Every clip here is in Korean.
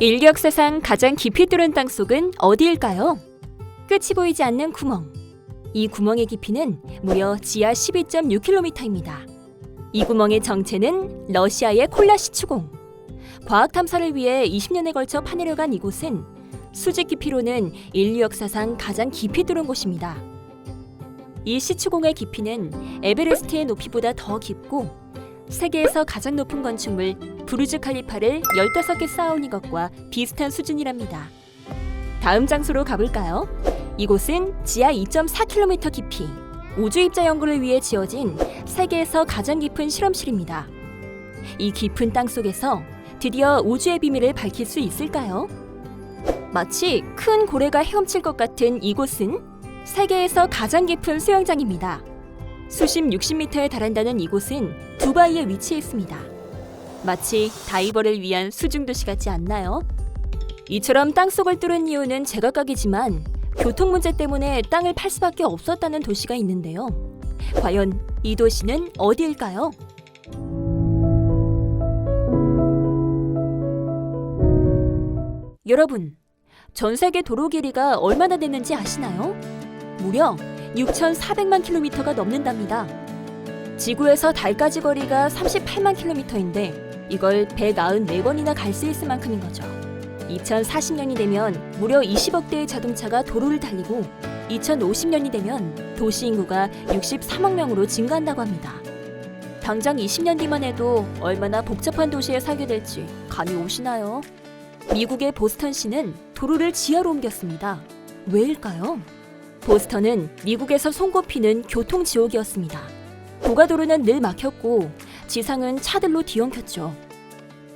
인류 역사상 가장 깊이 뚫은 땅속은 어디일까요? 끝이 보이지 않는 구멍. 이 구멍의 깊이는 무려 지하 12.6km입니다. 이 구멍의 정체는 러시아의 콜라 시추공. 과학 탐사를 위해 20년에 걸쳐 파내려간 이곳은 수직 깊이로는 인류 역사상 가장 깊이 뚫은 곳입니다. 이 시추공의 깊이는 에베레스트의 높이보다 더 깊고 세계에서 가장 높은 건축물 부르즈 칼리파를 15개 쌓아올린 것과 비슷한 수준이랍니다. 다음 장소로 가볼까요? 이곳은 지하 2.4km 깊이 우주입자 연구를 위해 지어진 세계에서 가장 깊은 실험실입니다. 이 깊은 땅 속에서 드디어 우주의 비밀을 밝힐 수 있을까요? 마치 큰 고래가 헤엄칠 것 같은 이곳은 세계에서 가장 깊은 수영장입니다. 수심 60m에 달한다는 이곳은 두바이에 위치해 있습니다. 마치 다이버를 위한 수중도시 같지 않나요? 이처럼 땅속을 뚫은 이유는 제각각이지만 교통 문제 때문에 땅을 팔 수밖에 없었다는 도시가 있는데요. 과연 이 도시는 어디일까요? 여러분, 전 세계 도로 길이가 얼마나 되는지 아시나요? 무려 6,400만 킬로미터가 넘는답니다. 지구에서 달까지 거리가 38만 킬로미터인데 이걸 194번이나 갈 수 있을 만큼인 거죠. 2040년이 되면 무려 20억 대의 자동차가 도로를 달리고 2050년이 되면 도시 인구가 63억 명으로 증가한다고 합니다. 당장 20년 뒤만 해도 얼마나 복잡한 도시에 살게 될지 감이 오시나요? 미국의 보스턴시는 도로를 지하로 옮겼습니다. 왜일까요? 보스턴은 미국에서 손꼽히는 교통지옥이었습니다. 고가도로는 늘 막혔고 지상은 차들로 뒤엉켰죠.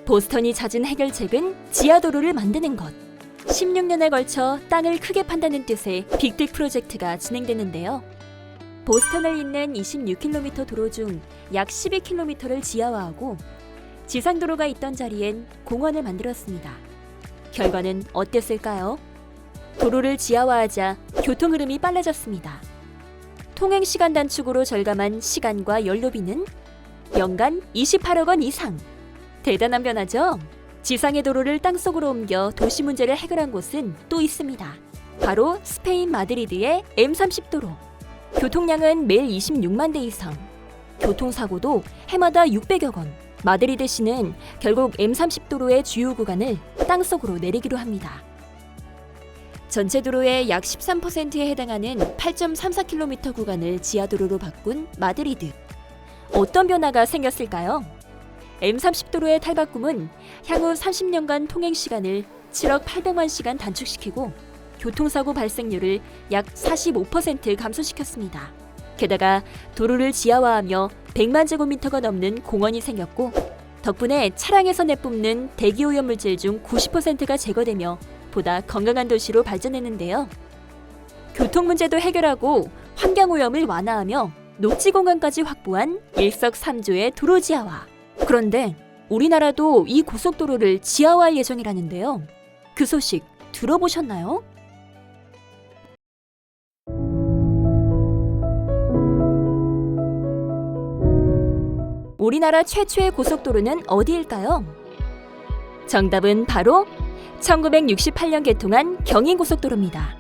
보스턴이 찾은 해결책은 지하도로를 만드는 것. 16년에 걸쳐 땅을 크게 판다는 뜻의 빅딕 프로젝트가 진행되는데요. 보스턴을 잇는 26km 도로 중 약 12km를 지하화하고 지상도로가 있던 자리엔 공원을 만들었습니다. 결과는 어땠을까요? 도로를 지하화하자 교통 흐름이 빨라졌습니다. 통행 시간 단축으로 절감한 시간과 연료비는 연간 28억 원 이상. 대단한 변화죠? 지상의 도로를 땅속으로 옮겨 도시 문제를 해결한 곳은 또 있습니다. 바로 스페인 마드리드의 M30도로. 교통량은 매일 26만 대 이상. 교통사고도 해마다 600여 건. 마드리드시는 결국 M30도로의 주요 구간을 땅속으로 내리기로 합니다. 전체 도로의 약 13%에 해당하는 8.34km 구간을 지하도로로 바꾼 마드리드. 어떤 변화가 생겼을까요? M30도로의 탈바꿈은 향후 30년간 통행 시간을 7억 800만 시간 단축시키고 교통사고 발생률을 약 45% 감소시켰습니다. 게다가 도로를 지하화하며 100만 제곱미터가 넘는 공원이 생겼고 덕분에 차량에서 내뿜는 대기오염물질 중 90%가 제거되며 보다 건강한 도시로 발전했는데요. 교통 문제도 해결하고 환경오염을 완화하며 녹지 공간까지 확보한 일석삼조의 도로 지하화. 그런데 우리나라도 이 고속도로를 지하화할 예정이라는데요. 그 소식 들어보셨나요? 우리나라 최초의 고속도로는 어디일까요? 정답은 바로 1968년 개통한 경인고속도로입니다.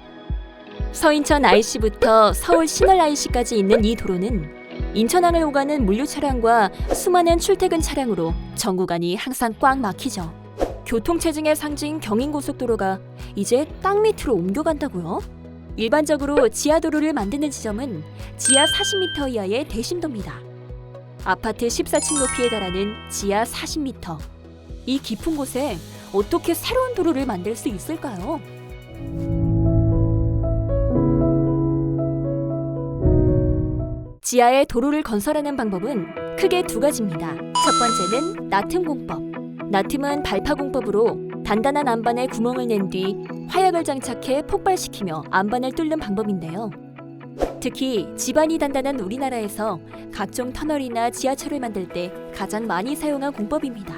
서인천 IC부터 서울 신월 IC까지 있는 이 도로는 인천항을 오가는 물류 차량과 수많은 출퇴근 차량으로 전 구간이 항상 꽉 막히죠. 교통체증의 상징 경인고속도로가 이제 땅 밑으로 옮겨간다고요? 일반적으로 지하도로를 만드는 지점은 지하 40m 이하의 대심도입니다. 아파트 14층 높이에 달하는 지하 40m. 이 깊은 곳에 어떻게 새로운 도로를 만들 수 있을까요? 지하에 도로를 건설하는 방법은 크게 두 가지입니다. 첫 번째는 나틈 공법. 나틈은 발파 공법으로 단단한 안반에 구멍을 낸 뒤 화약을 장착해 폭발시키며 안반을 뚫는 방법인데요. 특히 지반이 단단한 우리나라에서 각종 터널이나 지하철을 만들 때 가장 많이 사용한 공법입니다.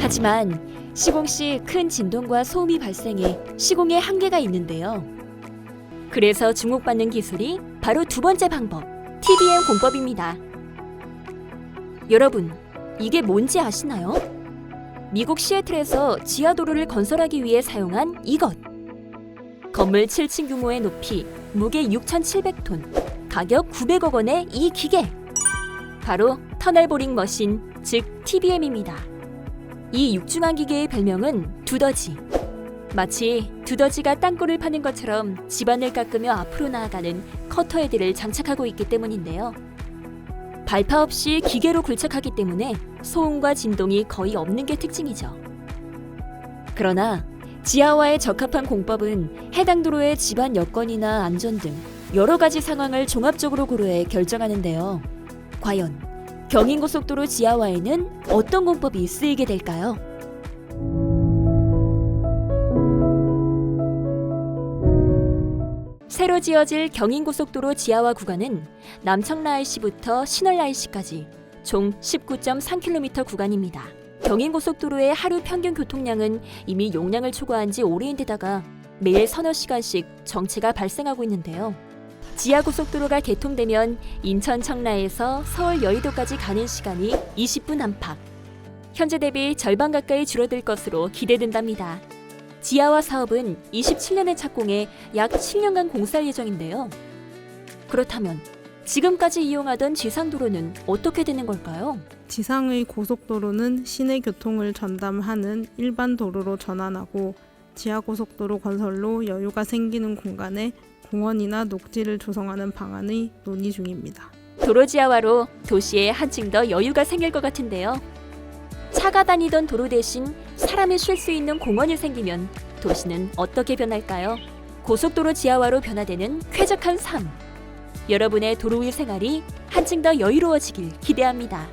하지만 시공 시 큰 진동과 소음이 발생해 시공에 한계가 있는데요. 그래서 주목받는 기술이 바로 두 번째 방법, TBM 공법입니다. 여러분, 이게 뭔지 아시나요? 미국 시애틀에서 지하도로를 건설하기 위해 사용한 이것. 건물 7층 규모의 높이, 무게 6,700톤, 가격 900억 원의 이 기계. 바로 터널 보링 머신, 즉 TBM입니다. 이 육중한 기계의 별명은 두더지. 마치 두더지가 땅굴을 파는 것처럼 집안을 깎으며 앞으로 나아가는 커터 헤드를 장착하고 있기 때문인데요. 발파 없이 기계로 굴착하기 때문에 소음과 진동이 거의 없는 게 특징이죠. 그러나 지하화에 적합한 공법은 해당 도로의 집안 여건이나 안전 등 여러 가지 상황을 종합적으로 고려해 결정하는데요. 과연 경인고속도로 지하화에는 어떤 공법이 쓰이게 될까요? 새로 지어질 경인고속도로 지하화 구간은 남청라 IC부터 신월 IC까지 총 19.3km 구간입니다. 경인고속도로의 하루 평균 교통량은 이미 용량을 초과한 지 오래인데다가 매일 서너 시간씩 정체가 발생하고 있는데요. 지하고속도로가 개통되면 인천 청라에서 서울 여의도까지 가는 시간이 20분 안팎. 현재 대비 절반 가까이 줄어들 것으로 기대된답니다. 지하화 사업은 27년에 착공해 약 7년간 공사할 예정인데요. 그렇다면 지금까지 이용하던 지상도로는 어떻게 되는 걸까요? 지상의 고속도로는 시내 교통을 전담하는 일반 도로로 전환하고 지하고속도로 건설로 여유가 생기는 공간에 공원이나 녹지를 조성하는 방안의 논의 중입니다. 도로 지하화로 도시에 한층 더 여유가 생길 것 같은데요. 차가 다니던 도로 대신 사람이 쉴 수 있는 공원이 생기면 도시는 어떻게 변할까요? 고속도로 지하화로 변화되는 쾌적한 삶. 여러분의 도로 위 생활이 한층 더 여유로워지길 기대합니다.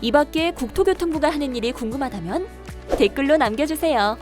이 밖에 국토교통부가 하는 일이 궁금하다면 댓글로 남겨주세요.